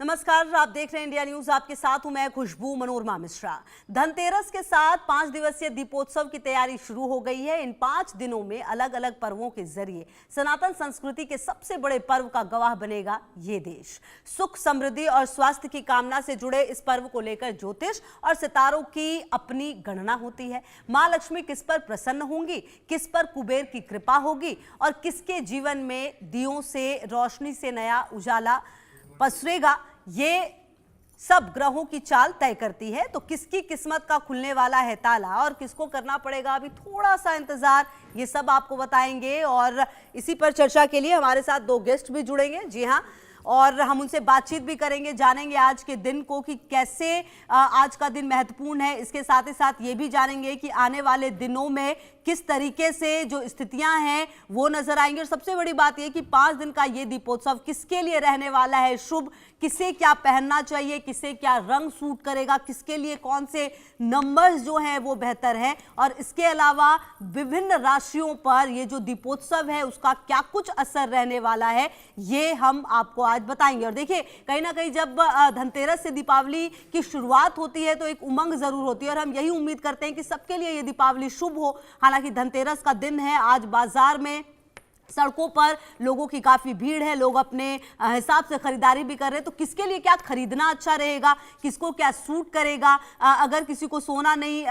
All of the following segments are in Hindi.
नमस्कार, आप देख रहे हैं इंडिया न्यूज। आपके साथ हूं मैं खुशबू मनोरमा मिश्रा। धनतेरस के साथ 5 दिवसीय दीपोत्सव की तैयारी शुरू हो गई है। इन 5 दिनों में अलग अलग पर्वों के जरिए सनातन संस्कृति के सबसे बड़े पर्व का गवाह बनेगा ये देश। सुख, समृद्धि और स्वास्थ्य की कामना से जुड़े इस पर्व को लेकर ज्योतिष और सितारों की अपनी गणना होती है। मां लक्ष्मी किस पर प्रसन्न होंगी, किस पर कुबेर की कृपा होगी और किसके जीवन में दियों से, रोशनी से नया उजाला पसरेगा, ये सब ग्रहों की चाल तय करती है। तो किसकी किस्मत का खुलने वाला है ताला और किसको करना पड़ेगा अभी थोड़ा सा इंतजार, ये सब आपको बताएंगे। और इसी पर चर्चा के लिए हमारे साथ 2 गेस्ट भी जुड़ेंगे। जी हाँ, और हम उनसे बातचीत भी करेंगे, जानेंगे आज के दिन को कि कैसे आज का दिन महत्वपूर्ण है। इसके साथ ही साथ ये भी जानेंगे कि आने वाले दिनों में किस तरीके से जो स्थितियां हैं वो नजर आएंगी। और सबसे बड़ी बात यह कि 5 दिन का ये दीपोत्सव किसके लिए रहने वाला है शुभ, किसे क्या पहनना चाहिए, किसे क्या रंग सूट करेगा, किसके लिए कौन से नंबर्स जो हैं वो बेहतर है। और इसके अलावा विभिन्न राशियों पर ये जो दीपोत्सव है उसका क्या कुछ असर रहने वाला है, ये हम आपको आज बताएंगे। और देखिए, कहीं ना कहीं जब धनतेरस से दीपावली की शुरुआत होती है तो एक उमंग जरूर होती है और हम यही उम्मीद करते हैं कि सबके लिए ये दीपावली शुभ हो। हालांकि धनतेरस का दिन है, आज बाजार में, सड़कों पर लोगों की काफी भीड़ है, लोग अपने हिसाब से खरीदारी भी कर रहे हैं। तो किसके लिए क्या खरीदना अच्छा रहेगा, किसको क्या सूट करेगा, अगर किसी को सोना नहीं,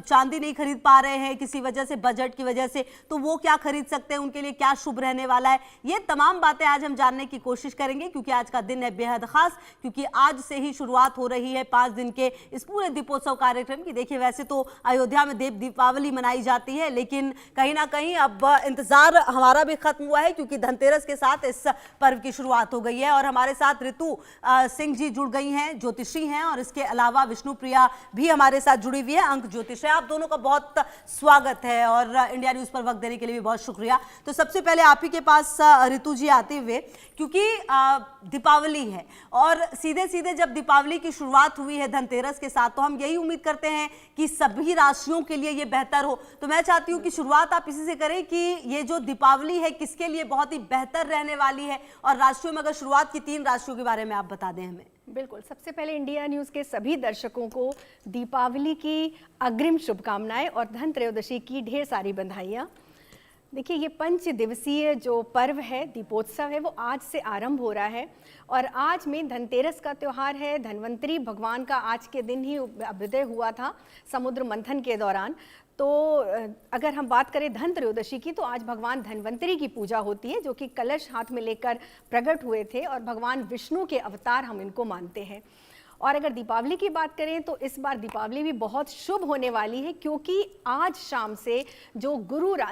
चांदी नहीं खरीद पा रहे हैं किसी वजह से, बजट की वजह से, तो वो क्या खरीद सकते हैं, उनके लिए क्या शुभ रहने वाला है, ये तमाम बातें आज हम जानने की कोशिश करेंगे। क्योंकि आज का दिन है बेहद खास, क्योंकि आज से ही शुरुआत हो रही है 5 दिन के इस पूरे दीपोत्सव कार्यक्रम की। देखिए, वैसे तो अयोध्या में दीपावली मनाई जाती है, लेकिन कहीं ना कहीं अब इंतजार हमारा भी खत्म हुआ है, क्योंकि धनतेरस के साथ इस पर्व की शुरुआत हो गई है। और हमारे साथ ऋतु सिंह जी जुड़ गई हैं, ज्योतिषी हैं, और इसके अलावा विष्णुप्रिया भी हमारे साथ जुड़ी हुई है, अंक ज्योतिष है। आप दोनों का बहुत स्वागत है और इंडिया न्यूज पर वक्त देने के लिए भी बहुत शुक्रिया। तो सबसे पहले आप ही के पास ऋतु जी आते हुए, क्योंकि दीपावली है और सीधे सीधे जब दीपावली की शुरुआत हुई है धनतेरस के साथ, तो हम यही उम्मीद करते हैं कि सभी राशियों के लिए ये बेहतर हो। तो मैं चाहती हूँ कि शुरुआत आप इसी से करें कि ये जो दीपावली है किसके लिए बहुत ही बेहतर रहने वाली है, और राशियों में अगर शुरुआत की 3 राशियों के बारे में आप बता दें हमें। बिल्कुल, सबसे पहले इंडिया न्यूज़ के सभी दर्शकों को दीपावली की अग्रिम शुभकामनाएं और धनत्रयोदशी की ढेर सारी बधाइयाँ। देखिए, ये 5 दिवसीय जो पर्व है, दीपोत्सव है, वो आज से आरंभ हो रहा है। और आज में धनतेरस का त्यौहार है। धन्वंतरी भगवान का आज के दिन ही अभ्युदय हुआ था समुद्र मंथन के दौरान। तो अगर हम बात करें धनत्रयोदशी की, तो आज भगवान धन्वंतरी की पूजा होती है, जो कि कलश हाथ में लेकर प्रकट हुए थे, और भगवान विष्णु के अवतार हम इनको मानते हैं। और अगर दीपावली की बात करें तो इस बार दीपावली भी बहुत शुभ होने वाली है, क्योंकि आज शाम से जो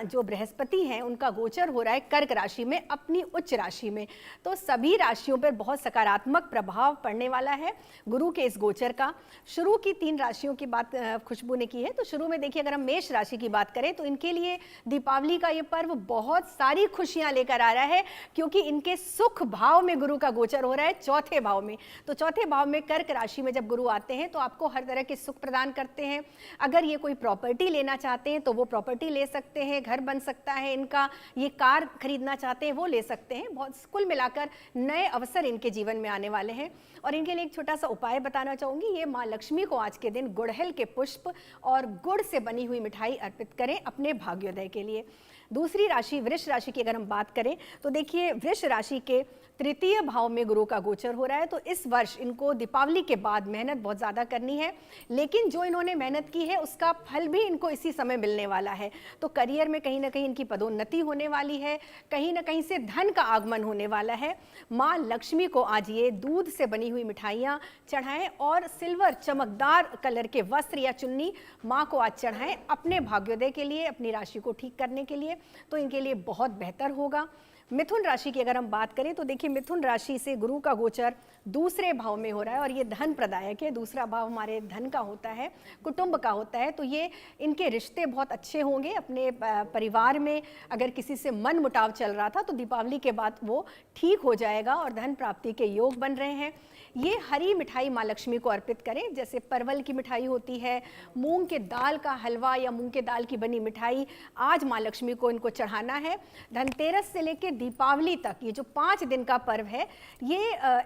जो बृहस्पति हैं, उनका गोचर हो रहा है कर्क राशि में, अपनी उच्च राशि में। तो सभी राशियों पर बहुत सकारात्मक प्रभाव पड़ने वाला है गुरु के इस गोचर का। शुरू की 3 राशियों की बात खुशबू ने की है। तो शुरू में देखिए, अगर हम मेष राशि की बात करें तो इनके लिए दीपावली का ये पर्व बहुत सारी खुशियां लेकर आ रहा है, क्योंकि इनके सुख भाव में गुरु का गोचर हो रहा है, चौथे भाव में। तो चौथे भाव में कर्क राशि में जब गुरु आते हैं तो आपको हर तरह के सुख प्रदान करते हैं। अगर ये कोई प्रॉपर्टी लेना चाहते हैं तो वो प्रॉपर्टी ले सकते हैं, घर बन सकता है इनका, ये कार खरीदना चाहते हैं वो ले सकते हैं। बहुत कुल मिलाकर नए अवसर इनके जीवन में आने वाले हैं। और इनके लिए एक छोटा सा उपाय बताना चाहूँगी। ये माँ लक्ष्मी को आज के दिन गुड़हल के पुष्प और गुड़ से बनी हुई मिठाई अर्पित करें अपने भाग्योदय के लिए। दूसरी राशि वृष राशि की अगर हम बात करें तो देखिए, वृष राशि के 3य भाव में गुरु का गोचर हो रहा है। तो इस वर्ष इनको दीपावली के बाद मेहनत बहुत ज़्यादा करनी है, लेकिन जो इन्होंने मेहनत की है उसका फल भी इनको इसी समय मिलने वाला है। तो करियर में कहीं ना कहीं इनकी पदोन्नति होने वाली है, कहीं ना कहीं से धन का आगमन होने वाला है। माँ लक्ष्मी को आज ये दूध से बनी हुई मिठाइयाँ चढ़ाएं और सिल्वर चमकदार कलर के वस्त्र या चुन्नी माँ को आज चढ़ाएं अपने भाग्योदय के लिए, अपनी राशि को ठीक करने के लिए। तो इनके लिए बहुत बेहतर होगा। मिथुन राशि की अगर हम बात करें तो देखिए, मिथुन राशि से गुरु का गोचर 2रे भाव में हो रहा है और ये धन प्रदायक है। 2रा भाव हमारे धन का होता है, कुटुंब का होता है। तो ये इनके रिश्ते बहुत अच्छे होंगे। अपने परिवार में अगर किसी से मन मुटाव चल रहा था तो दीपावली के बाद वो ठीक हो जाएगा और धन प्राप्ति के योग बन रहे हैं। ये हरी मिठाई माँ लक्ष्मी को अर्पित करें, जैसे परवल की मिठाई होती है, मूंग के दाल का हलवा या मूंग के दाल की बनी मिठाई आज माँ लक्ष्मी को इनको चढ़ाना है। धनतेरस से लेकर दीपावली तक ये जो 5 दिन का पर्व है, ये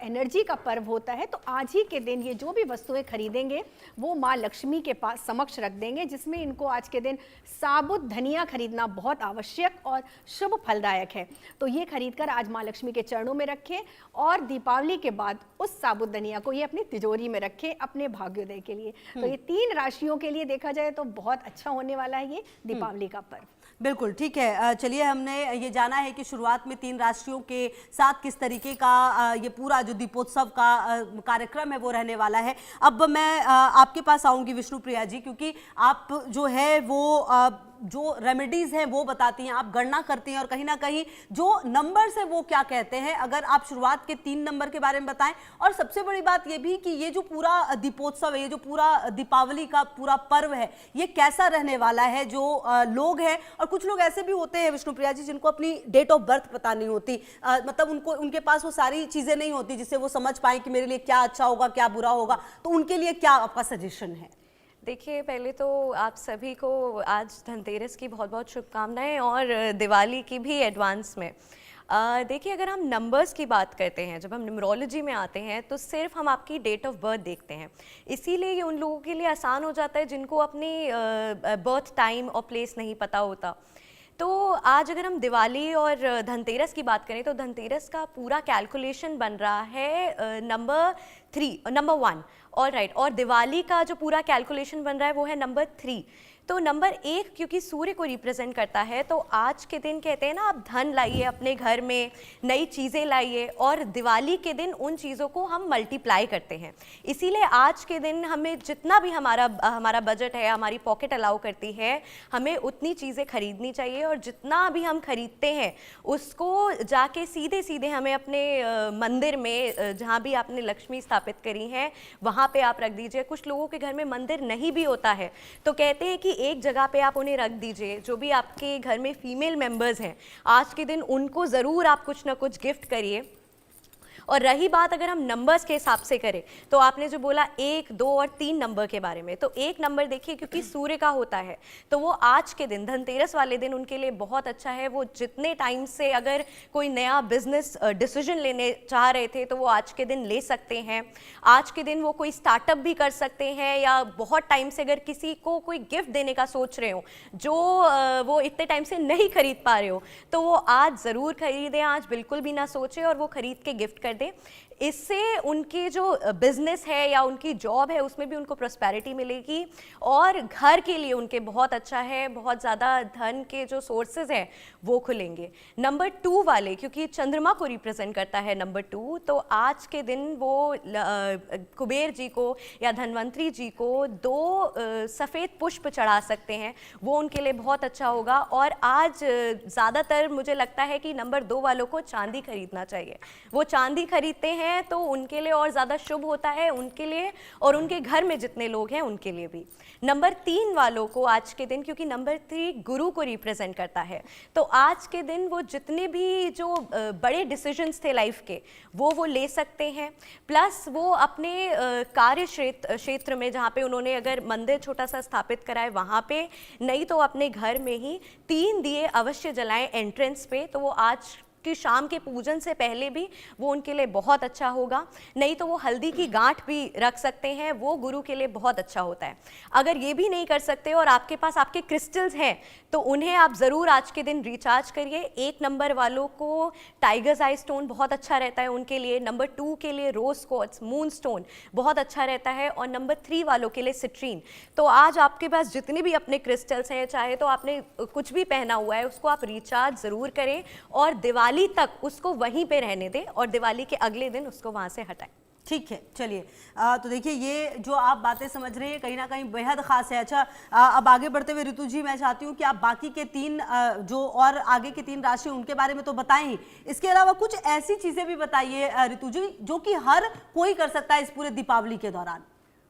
एनर्जी का पर्व होता है। तो आज ही के दिन ये जो भी वस्तुएं खरीदेंगे वो माँ लक्ष्मी के पास समक्ष रख देंगे, जिसमें इनको आज के दिन साबुत धनिया खरीदना बहुत आवश्यक और शुभ फलदायक है। तो ये खरीदकर आज माँ लक्ष्मी के चरणों में रखें और दीपावली के बाद उस साबुत धनिया को ये अपनी तिजोरी में रखें अपने भाग्योदय के लिए। तो ये 3 राशियों के लिए देखा जाए तो बहुत अच्छा होने वाला है ये दीपावली का पर्व। बिल्कुल ठीक है। चलिए, हमने ये जाना है कि शुरुआत में 3 राशियों के साथ किस तरीके का ये पूरा जो दीपोत्सव का कार्यक्रम है वो रहने वाला है। अब मैं आपके पास आऊंगी विष्णुप्रिया जी, क्योंकि आप जो है वो जो रेमेडीज हैं वो बताती हैं, आप गणना करती हैं और कहीं ना कहीं जो नंबर्स है वो क्या कहते हैं। अगर आप शुरुआत के 3 नंबर के बारे में बताएं, और सबसे बड़ी बात ये भी कि ये जो पूरा दीपोत्सव है, ये जो पूरा दीपावली का पूरा पर्व है, ये कैसा रहने वाला है। जो लोग हैं, और कुछ लोग ऐसे भी होते हैं विष्णुप्रिया जी जिनको अपनी डेट ऑफ बर्थ पता नहीं होती, मतलब उनके पास वो सारी चीजें नहीं होती जिससे वो समझ पाए कि मेरे लिए क्या अच्छा होगा क्या बुरा होगा, तो उनके लिए क्या आपका सजेशन है? देखिए, पहले तो आप सभी को आज धनतेरस की बहुत बहुत शुभकामनाएं और दिवाली की भी एडवांस में। देखिए, अगर हम नंबर्स की बात करते हैं, जब हम न्यूमरोलॉजी में आते हैं तो सिर्फ हम आपकी डेट ऑफ बर्थ देखते हैं। इसीलिए ये उन लोगों के लिए आसान हो जाता है जिनको अपनी बर्थ टाइम और प्लेस नहीं पता होता। तो आज अगर हम दिवाली और धनतेरस की बात करें तो धनतेरस का पूरा कैलकुलेशन बन रहा है नंबर 1, और राइट, और दिवाली का जो पूरा कैलकुलेशन बन रहा है वो है नंबर 3। तो नंबर 1 क्योंकि सूर्य को रिप्रेजेंट करता है, तो आज के दिन कहते हैं ना, आप धन लाइए अपने घर में, नई चीज़ें लाइए, और दिवाली के दिन उन चीज़ों को हम मल्टीप्लाई करते हैं। इसीलिए आज के दिन हमें जितना भी हमारा बजट है, हमारी पॉकेट अलाउ करती है, हमें उतनी चीज़ें खरीदनी चाहिए, और जितना भी हम खरीदते हैं उसको जाके सीधे सीधे हमें अपने मंदिर में, जहाँ भी आपने लक्ष्मी स्थापित करी हैं, वहाँ पे आप रख दीजिए। कुछ लोगों के घर में मंदिर नहीं भी होता है, तो कहते हैं कि एक जगह पे आप उन्हें रख दीजिए। जो भी आपके घर में फीमेल मेंबर्स हैं, आज के दिन उनको ज़रूर आप कुछ ना कुछ गिफ्ट करिए। और रही बात अगर हम नंबर्स के हिसाब से करें, तो आपने जो बोला 1, 2 और 3 नंबर के बारे में, तो 1 नंबर देखिए क्योंकि सूर्य का होता है, तो वो आज के दिन धनतेरस वाले दिन उनके लिए बहुत अच्छा है। वो जितने टाइम से अगर कोई नया बिजनेस डिसीजन लेने चाह रहे थे तो वो आज के दिन ले सकते हैं। आज के दिन वो कोई स्टार्टअप भी कर सकते हैं, या बहुत टाइम से अगर किसी को कोई गिफ्ट देने का सोच रहे हो जो वो इतने टाइम से नहीं खरीद पा रहे हो, तो वो आज ज़रूर खरीदें। आज बिल्कुल भी ना सोचें और वो खरीद के गिफ्ट कर दें। इससे उनके जो बिजनेस है या उनकी जॉब है उसमें भी उनको प्रॉस्पेरिटी मिलेगी, और घर के लिए उनके बहुत अच्छा है, बहुत ज़्यादा धन के जो सोर्सेज हैं वो खुलेंगे। नंबर 2 वाले, क्योंकि चंद्रमा को रिप्रेजेंट करता है नंबर 2, तो आज के दिन वो कुबेर जी को या धनवंतरी जी को 2 सफ़ेद पुष्प चढ़ा सकते हैं, वो उनके लिए बहुत अच्छा होगा। और आज ज़्यादातर मुझे लगता है कि नंबर 2 वालों को चांदी खरीदना चाहिए। वो चांदी खरीदते हैं तो उनके लिए और ज़्यादा शुभ होता है, उनके लिए और उनके घर में जितने लोग हैं उनके लिए भी। नंबर 3 वालों को आज के दिन, क्योंकि नंबर 3 गुरु को रिप्रेजेंट करता है, तो आज के दिन वो जितने भी जो बड़े डिसीजंस थे लाइफ के वो ले सकते हैं। प्लस वो अपने कार्य क्षेत्र में, जहाँ पे उन्होंने अगर मंदिर छोटा सा स्थापित करा है वहाँ पे, नहीं तो अपने घर में ही 3 दिए अवश्य जलाएं एंट्रेंस पे, तो वो आज कि शाम के पूजन से पहले भी वो उनके लिए बहुत अच्छा होगा। नहीं तो वो हल्दी की गांठ भी रख सकते हैं, वो गुरु के लिए बहुत अच्छा होता है। अगर ये भी नहीं कर सकते और आपके पास आपके क्रिस्टल्स हैं तो उन्हें आप ज़रूर आज के दिन रिचार्ज करिए। 1 नंबर वालों को टाइगर्स आई स्टोन बहुत अच्छा रहता है उनके लिए। नंबर 2 के लिए रोज क्वार्ट्ज, मून स्टोन बहुत अच्छा रहता है, और नंबर 3 वालों के लिए सिट्रीन। तो आज आपके पास जितने भी अपने क्रिस्टल्स हैं, चाहे तो आपने कुछ भी पहना हुआ है उसको आप रिचार्ज ज़रूर करें, और दिवाली तक उसको वहीं पे रहने दें, और दिवाली के अगले दिन उसको वहां से हटाएं। ठीक है, चलिए। तो देखिए, ये जो आप बातें समझ रहे हैं कहीं ना कहीं बेहद खास है। अच्छा, अब आगे बढ़ते हुए ऋतु जी, मैं चाहती हूँ कि आप बाकी के 3 जो और आगे के 3 राशि उनके बारे में तो बताएं ही, इसके अलावा कुछ ऐसी चीजें भी बताइए ऋतु जी जो कि हर कोई कर सकता है इस पूरे दीपावली के दौरान।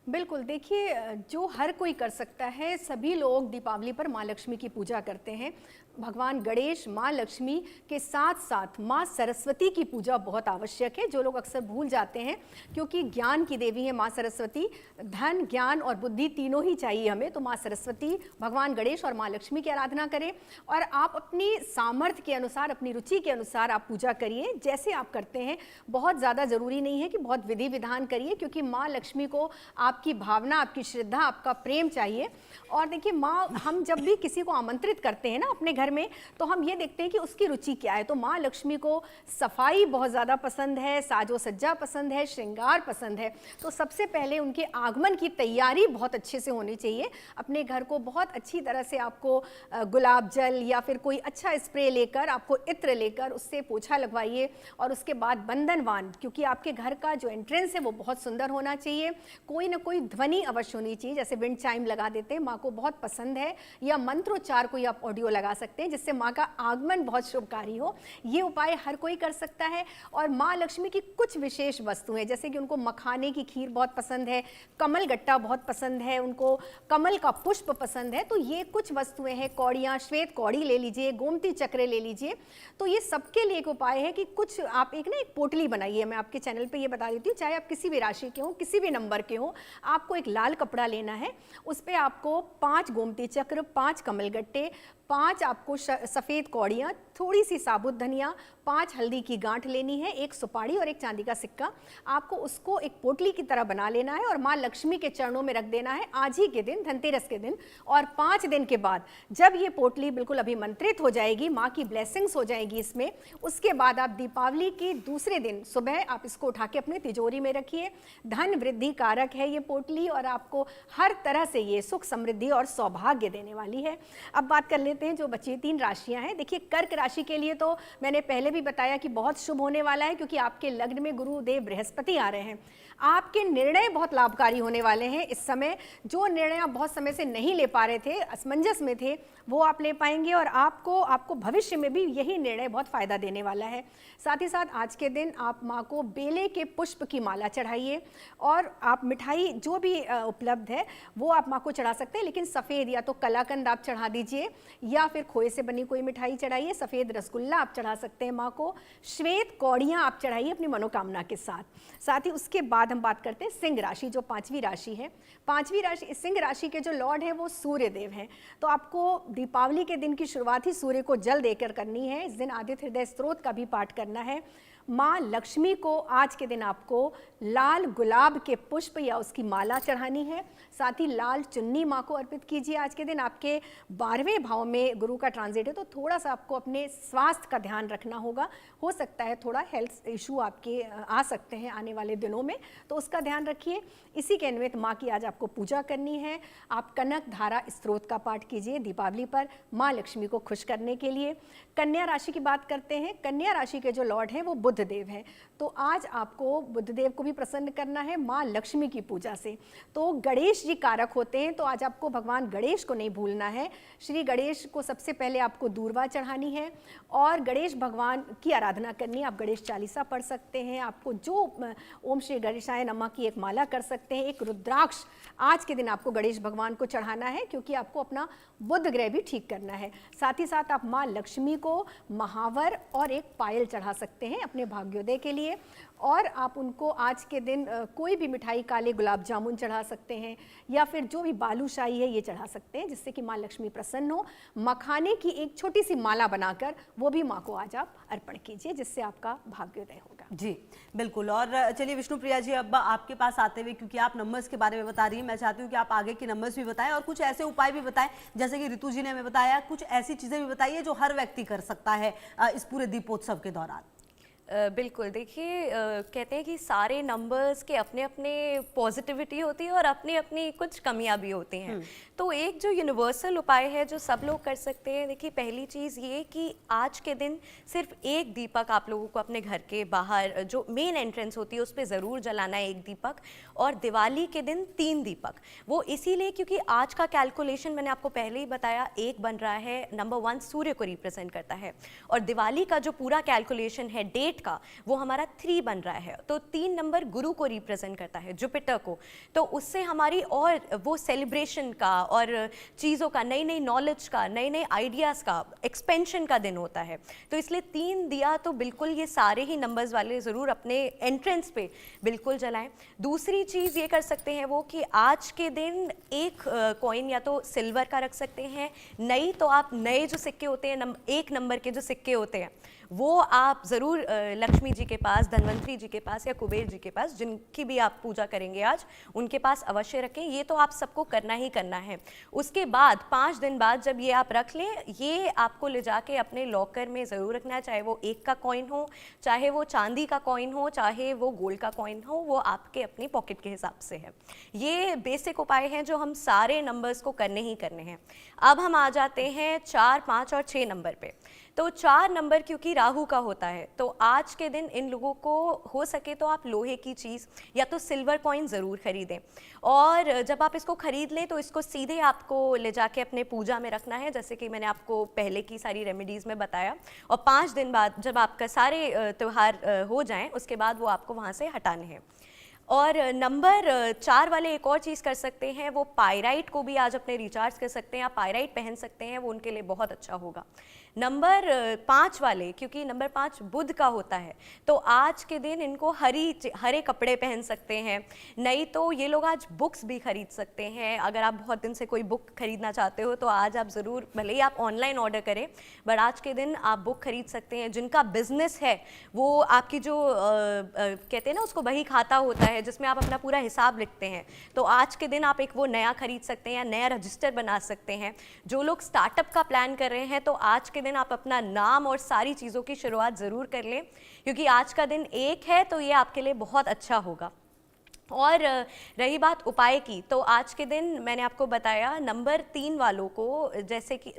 बिल्कुल, देखिए जो हर कोई कर सकता है। सभी लोग दीपावली पर माँ लक्ष्मी की पूजा करते हैं, भगवान गणेश, माँ लक्ष्मी के साथ साथ माँ सरस्वती की पूजा बहुत आवश्यक है, जो लोग अक्सर भूल जाते हैं, क्योंकि ज्ञान की देवी है माँ सरस्वती। धन, ज्ञान और बुद्धि तीनों ही चाहिए हमें, तो माँ सरस्वती, भगवान गणेश और माँ लक्ष्मी की आराधना करें। और आप अपनी सामर्थ्य के अनुसार, अपनी रुचि के अनुसार आप पूजा करिए, जैसे आप करते हैं। बहुत ज़्यादा ज़रूरी नहीं है कि बहुत विधि विधान करिए, क्योंकि माँ लक्ष्मी को आपकी भावना, आपकी श्रद्धा, आपका प्रेम चाहिए। और देखिए माँ, हम जब भी किसी को आमंत्रित करते हैं ना अपने घर में, तो हम ये देखते हैं कि उसकी रुचि क्या है। तो माँ लक्ष्मी को सफाई बहुत ज़्यादा पसंद है, साजो सज्जा पसंद है, श्रृंगार पसंद है। तो सबसे पहले उनके आगमन की तैयारी बहुत अच्छे से होनी चाहिए। अपने घर को बहुत अच्छी तरह से आपको गुलाब जल या फिर कोई अच्छा स्प्रे लेकर, आपको इत्र लेकर उससे पोछा लगवाइए। और उसके बाद बंधनवान, क्योंकि आपके घर का जो एंट्रेंस है वो बहुत सुंदर होना चाहिए। कोई ना कोई ध्वनि अवश्य होनी चाहिए, जैसे विंड चाइम लगा देते हैं, माँ को बहुत पसंद है, या मंत्रोच्चार कोई आप ऑडियो लगा सकते हैं, जिससे माँ का आगमन बहुत शुभकारी हो। ये उपाय हर कोई कर सकता है। और माँ लक्ष्मी की कुछ विशेष वस्तुएं, जैसे कि उनको मखाने की खीर बहुत पसंद है, कमल गट्टा बहुत पसंद है, उनको कमल का पुष्प पसंद है। तो ये कुछ वस्तुएं हैं, कौड़ियाँ, श्वेत कौड़ी ले लीजिए, गोमती चक्र ले लीजिए। तो ये सबके लिए एक उपाय है कि कुछ आप एक पोटली बनाइए। मैं आपके चैनल पे ये बता देती हूँ, चाहे आप किसी भी राशि के हो, किसी भी नंबर के हो, आपको एक लाल कपड़ा लेना है। उस पर आपको 5 गोमती चक्र, 5 कमल गट्टे, 5 आपको सफ़ेद कौड़ियाँ, थोड़ी सी साबुत धनिया, 5 हल्दी की गांठ लेनी है, 1 सुपारी और 1 चांदी का सिक्का। आपको उसको एक पोटली की तरह बना लेना है और माँ लक्ष्मी के चरणों में रख देना है आज ही के दिन, धनतेरस के दिन। और 5 दिन के बाद जब ये पोटली बिल्कुल अभिमंत्रित हो जाएगी, माँ की ब्लेसिंग्स हो जाएगी इसमें, उसके बाद आप दीपावली के दूसरे दिन सुबह आप इसको उठा के अपने तिजोरी में रखिए। धन वृद्धि कारक है ये पोटली, और आपको हर तरह से ये सुख, समृद्धि और सौभाग्य देने वाली है। अब बात कर लेते हैं जो बची 3 राशियां हैं। देखिए, कर्क राशि के लिए तो मैंने पहले भी बताया कि बहुत शुभ होने वाला है, क्योंकि आपके लग्न में गुरुदेव बृहस्पति आ रहे हैं। आपके निर्णय बहुत लाभकारी होने वाले हैं इस समय। जो निर्णय आप बहुत समय से नहीं ले पा रहे थे, असमंजस में थे, वो आप ले पाएंगे। और आपको भविष्य में भी यही निर्णय बहुत फायदा देने वाला है। साथ ही साथ आज के दिन आप माँ को बेले के पुष्प की माला चढ़ाइए, और आप मिठाई जो भी उपलब्ध है वो आप माँ को चढ़ा सकते हैं, लेकिन सफ़ेद या तो कलाकंद आप चढ़ा दीजिए, या फिर खोए से बनी कोई मिठाई चढ़ाइए। सफ़ेद रसगुल्ला आप चढ़ा सकते हैं माँ को। श्वेत कौड़ियाँ आप चढ़ाइए अपनी मनोकामना के साथ। साथ ही उसके बाद हम बात करते हैं सिंह राशि, जो 5वीं राशि है। 5वीं राशि, सिंह राशि के जो लॉर्ड है वो सूर्य देव हैं। तो आपको दीपावली के दिन की शुरुआत ही सूर्य को जल देकर करनी है। इस दिन आदित्य हृदय स्तोत्र का भी पाठ करना है। माँ लक्ष्मी को आज के दिन आपको लाल गुलाब के पुष्प या उसकी माला चढ़ानी है। साथ ही लाल चुन्नी माँ को अर्पित कीजिए। आज के दिन आपके 12वें भाव में गुरु का ट्रांजिट है, तो थोड़ा सा आपको अपने स्वास्थ्य का ध्यान रखना होगा। हो सकता है थोड़ा हेल्थ इशू आपके आ सकते हैं आने वाले दिनों में, तो उसका ध्यान रखिए। इसी के अन्वय माँ की आज आपको पूजा करनी है। आप कनक धारा स्त्रोत का पाठ कीजिए दीपावली पर, माँ लक्ष्मी को खुश करने के लिए। कन्या राशि की बात करते हैं। कन्या राशि के जो लॉर्ड हैं वो बुध देव हैं। तो आज आपको बुध देव को भी प्रसन्न करना है माँ लक्ष्मी की पूजा से। तो गणेश जी कारक होते हैं, तो आज आपको भगवान गणेश को नहीं भूलना है। श्री गणेश को सबसे पहले आपको दूर्वा चढ़ानी है और गणेश भगवान की आराधना करनी है। आप गणेश चालीसा पढ़ सकते हैं। आपको जो ओम श्री गणेशाय नमः की एक माला कर सकते हैं। एक रुद्राक्ष आज के दिन आपको गणेश भगवान को चढ़ाना है, क्योंकि आपको अपना बुध ग्रह भी ठीक करना है। साथ ही साथ आप माँ लक्ष्मी को महावर और एक पायल चढ़ा सकते हैं अपने भाग्योदय के लिए। और आप उनको आज के दिन कोई भी मिठाई, काले गुलाब जामुन चढ़ा सकते हैं, या फिर जो भी बालूशाही है ये चढ़ा सकते हैं, जिससे कि माँ लक्ष्मी प्रसन्न हो। मखाने की एक छोटी सी माला बनाकर वो भी माँ को आज आप अर्पण कीजिए, जिससे आपका भाग्योदय होगा। जी बिल्कुल। और चलिए विष्णुप्रिया जी, अब आपके पास आते हुए, क्योंकि आप नंबर्स के बारे में बता रही हैं, मैं चाहती हूँ कि आप आगे के नंबर्स भी बताएं और कुछ ऐसे उपाय भी बताएं, जैसे कि ऋतु जी ने हमें बताया, कुछ ऐसी चीज़ें भी बताइए जो हर व्यक्ति कर सकता है इस पूरे दीपोत्सव के दौरान। बिल्कुल, देखिए कहते हैं कि सारे नंबर्स के अपने अपने पॉजिटिविटी होती है और अपनी अपनी कुछ कमियां भी होती हैं। तो एक जो यूनिवर्सल उपाय है जो सब लोग कर सकते हैं, देखिए पहली चीज़ ये कि आज के दिन सिर्फ एक दीपक आप लोगों को अपने घर के बाहर जो मेन एंट्रेंस होती है उस पर ज़रूर जलाना है, एक दीपक। और दिवाली के दिन 3 दीपक। वो इसीलिए क्योंकि आज का कैलकुलेशन मैंने आपको पहले ही बताया, 1 बन रहा है, नंबर 1 सूर्य को रिप्रेजेंट करता है। और दिवाली का जो पूरा कैलकुलेशन है, डेट 8 का वो हमारा 3 बन रहा है, तो 3 नंबर गुरु को रिप्रेजेंट करता है, जुपिटर को। तो उससे हमारी और वो सेलिब्रेशन का और चीज़ों का, नई नई नॉलेज का, नए नए आइडियाज़ का, एक्सपेंशन का दिन होता है। तो इसलिए 3 दिया तो बिल्कुल ये सारे ही नंबर्स वाले ज़रूर अपने एंट्रेंस पे बिल्कुल जलाएं। दूसरी चीज़ ये कर सकते हैं वो कि आज के दिन एक कॉइन या तो सिल्वर का रख सकते हैं, नहीं तो आप नए जो सिक्के होते हैं, 1 नंबर के जो सिक्के होते हैं वो आप ज़रूर लक्ष्मी जी के पास, धन्वंतरी जी के पास या कुबेर जी के पास, जिनकी भी आप पूजा करेंगे आज, उनके पास अवश्य रखें। ये तो आप सबको करना ही करना है। उसके बाद 5 दिन बाद जब ये आप रख लें, ये आपको ले जाके अपने लॉकर में ज़रूर रखना है, चाहे वो 1 का कॉइन हो, चाहे वो चांदी का कॉइन हो, चाहे वो गोल्ड का कॉइन हो, वो आपके अपनी पॉकेट के हिसाब से है। ये बेसिक उपाय हैं जो हम सारे नंबर्स को करने ही करने हैं। अब हम आ जाते हैं 4, 5 और 6 नंबर पे। तो 4 नंबर क्योंकि राहु का होता है, तो आज के दिन इन लोगों को हो सके तो आप लोहे की चीज़ या तो सिल्वर कॉइन ज़रूर खरीदें, और जब आप इसको खरीद लें तो इसको सीधे आपको ले जाके अपने पूजा में रखना है, जैसे कि मैंने आपको पहले की सारी रेमेडीज़ में बताया। और 5 दिन बाद जब आपका सारे त्यौहार हो जाएं, उसके बाद वो आपको वहाँ से हटाने हैं। और नंबर 4 वाले एक और चीज़ कर सकते हैं, वो पायराइट को भी आज अपने रिचार्ज कर सकते हैं, आप पायराइट पहन सकते हैं, वो उनके लिए बहुत अच्छा होगा। नंबर 5 वाले, क्योंकि नंबर 5 बुध का होता है, तो आज के दिन इनको हरे कपड़े पहन सकते हैं, नहीं तो ये लोग आज बुक्स भी खरीद सकते हैं। अगर आप बहुत दिन से कोई बुक खरीदना चाहते हो तो आज आप ज़रूर, भले ही आप ऑनलाइन ऑर्डर करें, बट आज के दिन आप बुक खरीद सकते हैं। जिनका बिजनेस है वो आपकी जो कहते हैं ना उसको बही खाता होता है, जिसमें आप अपना पूरा हिसाब लिखते हैं, तो आज के दिन आप एक वो नया खरीद सकते हैं या नया रजिस्टर बना सकते हैं। जो लोग स्टार्टअप का प्लान कर रहे हैं तो आज के दिन आप अपना नाम और सारी चीज़ों की शुरुआत ज़रूर कर लें, क्योंकि आज का दिन 1 है तो ये आपके लिए बहुत अच्छा होगा। और रही बात उपाय की, तो आज के दिन मैंने आपको बताया नंबर 3 वालों को, जैसे कि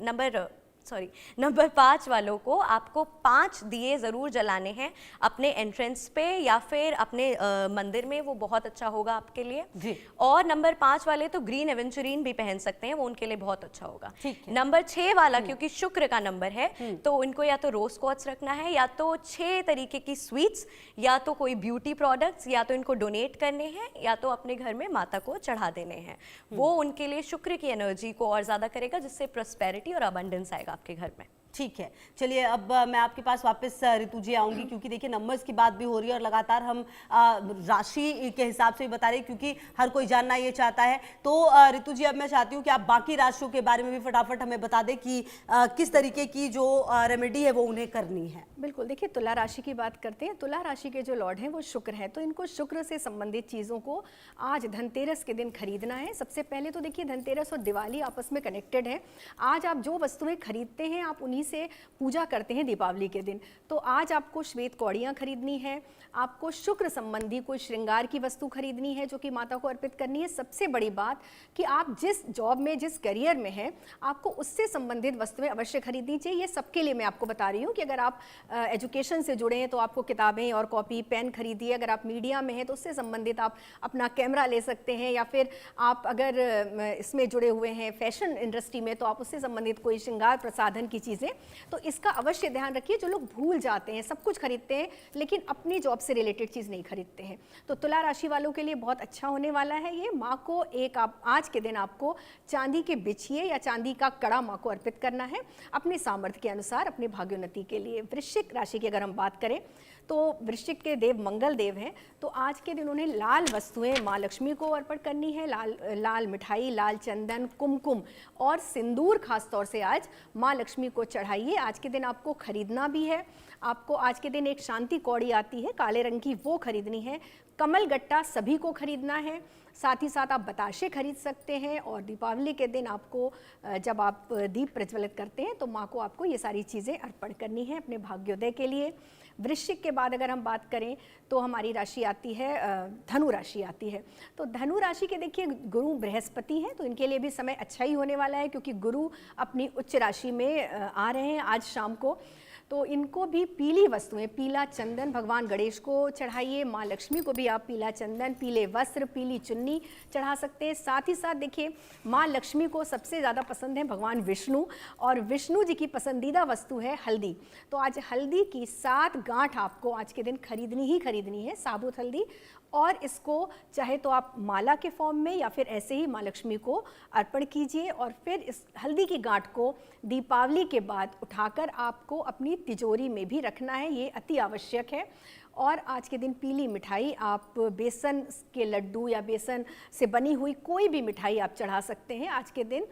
नंबर 5 वालों को आपको 5 दिए ज़रूर जलाने हैं अपने एंट्रेंस पे या फिर अपने मंदिर में, वो बहुत अच्छा होगा आपके लिए जी। और नंबर 5 वाले तो ग्रीन एवेंचुरीन भी पहन सकते हैं, वो उनके लिए बहुत अच्छा होगा। नंबर 6 वाला क्योंकि शुक्र का नंबर है, तो उनको या तो रोज क्वार्ट्ज रखना है, या तो 6 तरीके की स्वीट्स, या तो कोई ब्यूटी प्रोडक्ट्स, या तो इनको डोनेट करने हैं, या तो अपने घर में माता को चढ़ा देने हैं। वो उनके लिए शुक्र की एनर्जी को और ज़्यादा करेगा, जिससे प्रॉस्पेरिटी और अबंडेंस आएगा आपके घर में। ठीक है, चलिए अब मैं आपके पास वापस ऋतु जी आऊंगी, क्योंकि देखिए नंबर्स की बात भी हो रही है और लगातार हम राशि के हिसाब से भी बता रहे हैं, क्योंकि हर कोई जानना ये चाहता है। तो ऋतु जी अब मैं चाहती हूँ कि आप बाकी राशियों के बारे में भी फटाफट हमें बता दें कि किस तरीके की जो रेमेडी है वो उन्हें करनी है। बिल्कुल, देखिए तुला राशि की बात करते हैं। तुला राशि के जो लॉर्ड हैं वो शुक्र है, तो इनको शुक्र से संबंधित चीज़ों को आज धनतेरस के दिन खरीदना है। सबसे पहले तो देखिए धनतेरस और दिवाली आपस में कनेक्टेड है। आज आप जो वस्तुएं खरीदते हैं आप उन्हीं से पूजा करते हैं दीपावली के दिन। तो आज आपको श्वेत कौड़ियाँ खरीदनी है, आपको शुक्र संबंधी कोई श्रृंगार की वस्तु खरीदनी है जो कि माता को अर्पित करनी है। सबसे बड़ी बात कि आप जिस जॉब में, जिस करियर में हैं, आपको उससे संबंधित वस्तुएं अवश्य खरीदनी चाहिए। ये सबके लिए मैं आपको बता रही हूँ कि अगर आप एजुकेशन से जुड़े हैं तो आपको किताबें और कॉपी पेन खरीदिए। अगर आप मीडिया में हैं तो उससे संबंधित आप अपना कैमरा ले सकते हैं, या फिर आप अगर इसमें जुड़े हुए हैं फैशन इंडस्ट्री में तो आप उससे संबंधित कोई श्रृंगार प्रसाधन की चीज़ें। तो इसका अवश्य ध्यान रखिए। जो लोग भूल जाते हैं, सब कुछ खरीदते हैं लेकिन अपनी जॉब से रिलेटेड चीज़ नहीं खरीदते हैं, तो तुला राशि वालों के लिए बहुत अच्छा होने वाला है ये। माँ को आज के दिन आपको चांदी के बिछिए या चांदी का कड़ा माँ को अर्पित करना है अपने सामर्थ्य के अनुसार, अपने भाग्योन्नति के लिए। वृश्चिक राशि की अगर हम बात करें तो वृश्चिक के देव मंगल देव हैं, तो आज के दिन उन्हें लाल वस्तुएं माँ लक्ष्मी को अर्पण करनी है। लाल मिठाई, लाल चंदन, कुमकुम और सिंदूर खास तौर से आज माँ लक्ष्मी को चढ़ाइए। आज के दिन आपको खरीदना भी है। आपको आज के दिन एक शांति कौड़ी आती है काले रंग की, वो खरीदनी है। कमल गट्टा सभी को खरीदना है। साथ ही साथ आप बताशे खरीद सकते हैं। और दीपावली के दिन आपको जब आप दीप प्रज्वलित करते हैं तो माँ को आपको ये सारी चीज़ें अर्पण करनी है अपने भाग्योदय के लिए। वृश्चिक के बाद अगर हम बात करें तो हमारी राशि आती है धनु राशि आती है। तो धनु राशि के देखिए गुरु बृहस्पति हैं, तो इनके लिए भी समय अच्छा ही होने वाला है, क्योंकि गुरु अपनी उच्च राशि में आ रहे हैं आज शाम को। तो इनको भी पीली वस्तुएं, पीला चंदन भगवान गणेश को चढ़ाइए। माँ लक्ष्मी को भी आप पीला चंदन, पीले वस्त्र, पीली चुन्नी चढ़ा सकते हैं। साथ ही साथ देखिए माँ लक्ष्मी को सबसे ज़्यादा पसंद है भगवान विष्णु, और विष्णु जी की पसंदीदा वस्तु है हल्दी। तो आज हल्दी की 7 गांठ आपको आज के दिन खरीदनी है, साबुत हल्दी। और इसको चाहे तो आप माला के फॉर्म में या फिर ऐसे ही माँ लक्ष्मी को अर्पण कीजिए। और फिर इस हल्दी की गांठ को दीपावली के बाद उठाकर आपको अपनी तिजोरी में भी रखना है, ये अति आवश्यक है। और आज के दिन पीली मिठाई, आप बेसन के लड्डू या बेसन से बनी हुई कोई भी मिठाई आप चढ़ा सकते हैं आज के दिन।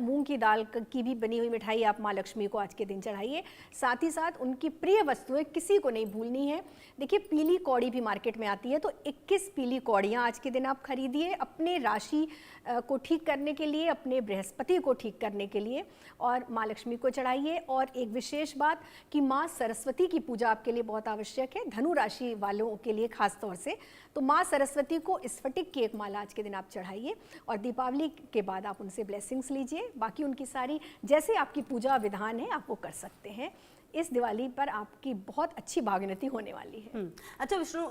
मूंग की दाल की भी बनी हुई मिठाई आप माँ लक्ष्मी को आज के दिन चढ़ाइए। साथ ही साथ उनकी प्रिय वस्तुएं किसी को नहीं भूलनी है। देखिए पीली कौड़ी भी मार्केट में आती है, तो 21 पीली कौड़ियाँ आज के दिन आप खरीदिए अपने राशि को ठीक करने के लिए, अपने बृहस्पति को ठीक करने के लिए, और माँ लक्ष्मी को चढ़ाइए। और एक विशेष बात कि माँ सरस्वती की पूजा आपके लिए बहुत आवश्यक है, धनु राशि वालों के लिए खास तौर से। तो माँ सरस्वती को स्फटिक की एक माला आज के दिन आप चढ़ाइए, और दीपावली के बाद आप उनसे ब्लेसिंग्स लीजिए। बाकी उनकी सारी जैसे आपकी पूजा विधान है आप वो कर सकते हैं। इस दिवाली पर आपकी बहुत अच्छी भाग्योन्नति होने वाली है। अच्छा विष्णु,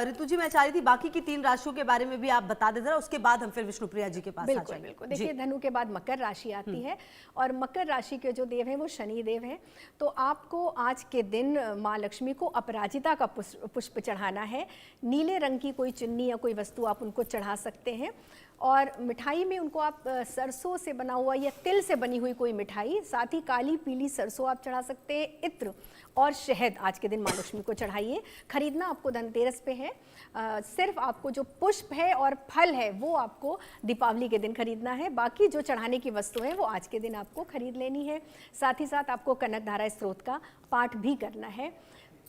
ऋतु जी मैं चाह रही थी बाकी की 3 राशियों के बारे में भी आप बता दें जरा, उसके बाद हम फिर विष्णुप्रिया जी के पास आ बिल्कुल जाएंगे। बिल्कुल। देखिए धनु के बाद मकर राशि आती है, और मकर राशि के जो देव हैं वो शनि देव हैं। तो आपको आज के दिन माँ लक्ष्मी को अपराजिता का पुष्प चढ़ाना है। नीले रंग की कोई चुन्नी या कोई वस्तु आप उनको चढ़ा सकते हैं। और मिठाई में उनको आप सरसों से बना हुआ या तिल से बनी हुई कोई मिठाई, साथ ही काली पीली सरसों आप चढ़ा सकते हैं। इत्र और शहद आज के दिन माँ लक्ष्मी को चढ़ाइए। खरीदना आपको धनतेरस पे है। सिर्फ आपको जो पुष्प है और फल है वो आपको दीपावली के दिन खरीदना है। बाकी जो चढ़ाने की वस्तु है वो आज के दिन आपको खरीद लेनी है। साथ ही साथ आपको कनकधारा स्त्रोत का पाठ भी करना है।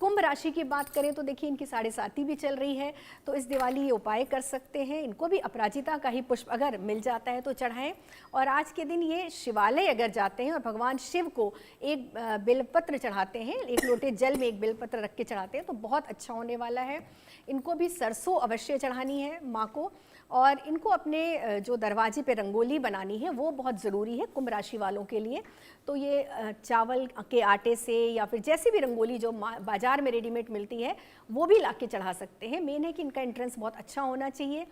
कुंभ राशि की बात करें तो देखिए इनकी 7.5 भी चल रही है, तो इस दिवाली ये उपाय कर सकते हैं। इनको भी अपराजिता का ही पुष्प अगर मिल जाता है तो चढ़ाएं। और आज के दिन ये शिवालय अगर जाते हैं और भगवान शिव को एक बेलपत्र चढ़ाते हैं, एक लोटे जल में एक बेलपत्र रख के चढ़ाते हैं तो बहुत अच्छा होने वाला है। इनको भी सरसों अवश्य चढ़ानी है माँ को। और इनको अपने जो दरवाजे पे रंगोली बनानी है वो बहुत ज़रूरी है कुंभ राशि वालों के लिए। तो ये चावल के आटे से या फिर जैसी भी रंगोली जो बाज़ार में रेडीमेड मिलती है वो भी ला के चढ़ा सकते हैं। मेन है कि इनका एंट्रेंस बहुत अच्छा होना चाहिए।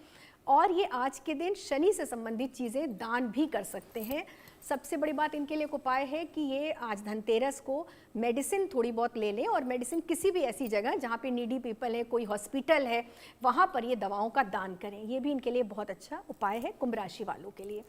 और ये आज के दिन शनि से संबंधित चीज़ें दान भी कर सकते हैं। सबसे बड़ी बात इनके लिए एक उपाय है कि ये आज धनतेरस को मेडिसिन थोड़ी बहुत ले लें, और मेडिसिन किसी भी ऐसी जगह जहाँ पे नीडी पीपल है, कोई हॉस्पिटल है, वहाँ पर ये दवाओं का दान करें। ये भी इनके लिए बहुत अच्छा उपाय है कुंभ राशि वालों के लिए।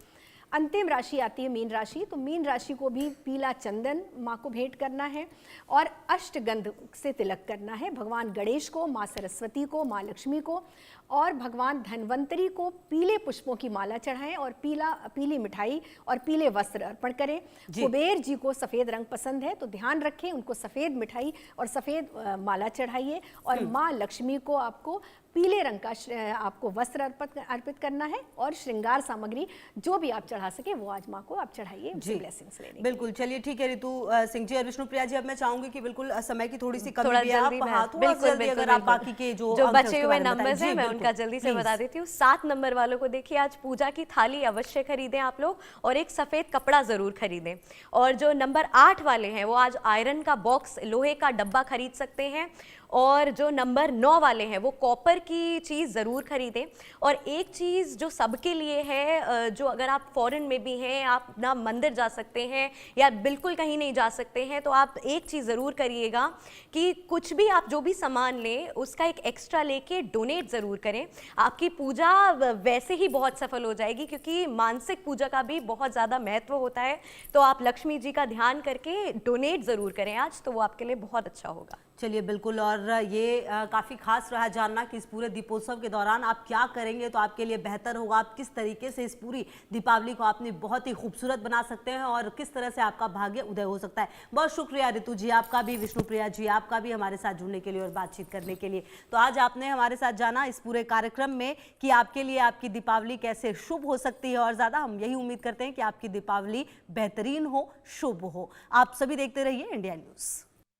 अंतिम राशि आती है मीन राशि। तो मीन राशि को भी पीला चंदन माँ को भेंट करना है और अष्टगंध से तिलक करना है। भगवान गणेश को, माँ सरस्वती को, माँ लक्ष्मी को और भगवान धन्वंतरी को पीले पुष्पों की माला चढ़ाएं और पीली मिठाई और पीले वस्त्र अर्पण करें। कुबेर जी को सफ़ेद रंग पसंद है तो ध्यान रखें, उनको सफ़ेद मिठाई और सफ़ेद माला चढ़ाइए। और माँ लक्ष्मी को आपको पीले रंग का आपको वस्त्र अर्पित करना है, और श्रृंगार सामग्री जो भी आप चढ़ा सके वो आज माँ को आप चढ़ाइए, ब्लेसिंग्स लेने। बिल्कुल, चलिए ठीक है ऋतु सिंह जी और विष्णुप्रिया जी, अब मैं चाहूंगी कि बिल्कुल समय की थोड़ी सी कमी थोड़ा भी है, जल्दी आप बिल्कुल अगर आप बाकी के जो बचे हुए नंबर्स हैं मैं उनका जल्दी से बता देती हूँ। 7 नंबर वालों को देखिए आज पूजा की थाली अवश्य खरीदें आप लोग, और एक सफ़ेद कपड़ा ज़रूर खरीदें। और जो नंबर 8 वाले हैं वो आज आयरन का बॉक्स, लोहे का डब्बा खरीद सकते हैं। और जो नंबर 9 वाले हैं वो कॉपर की चीज़ ज़रूर खरीदें। और एक चीज़ जो सबके लिए है, जो अगर आप फॉरेन में भी हैं, आप ना मंदिर जा सकते हैं या बिल्कुल कहीं नहीं जा सकते हैं, तो आप एक चीज़ ज़रूर करिएगा कि कुछ भी आप जो भी सामान लें उसका एक एक्स्ट्रा लेके डोनेट ज़रूर करें। आपकी पूजा वैसे ही बहुत सफल हो जाएगी, क्योंकि मानसिक पूजा का भी बहुत ज़्यादा महत्व होता है। तो आप लक्ष्मी जी का ध्यान करके डोनेट ज़रूर करें आज, तो वो आपके लिए बहुत अच्छा होगा। चलिए बिल्कुल, और ये काफ़ी खास रहा जानना कि इस पूरे दीपोत्सव के दौरान आप क्या करेंगे तो आपके लिए बेहतर होगा। आप किस तरीके से इस पूरी दीपावली को आपने बहुत ही खूबसूरत बना सकते हैं और किस तरह से आपका भाग्य उदय हो सकता है। बहुत शुक्रिया ऋतु जी आपका भी, विष्णुप्रिया जी आपका भी हमारे साथ जुड़ने के लिए और बातचीत करने के लिए। तो आज आपने हमारे साथ जाना इस पूरे कार्यक्रम में कि आपके लिए आपकी दीपावली कैसे शुभ हो सकती है, और ज़्यादा हम यही उम्मीद करते हैं कि आपकी दीपावली बेहतरीन हो, शुभ हो। आप सभी देखते रहिए इंडिया न्यूज़।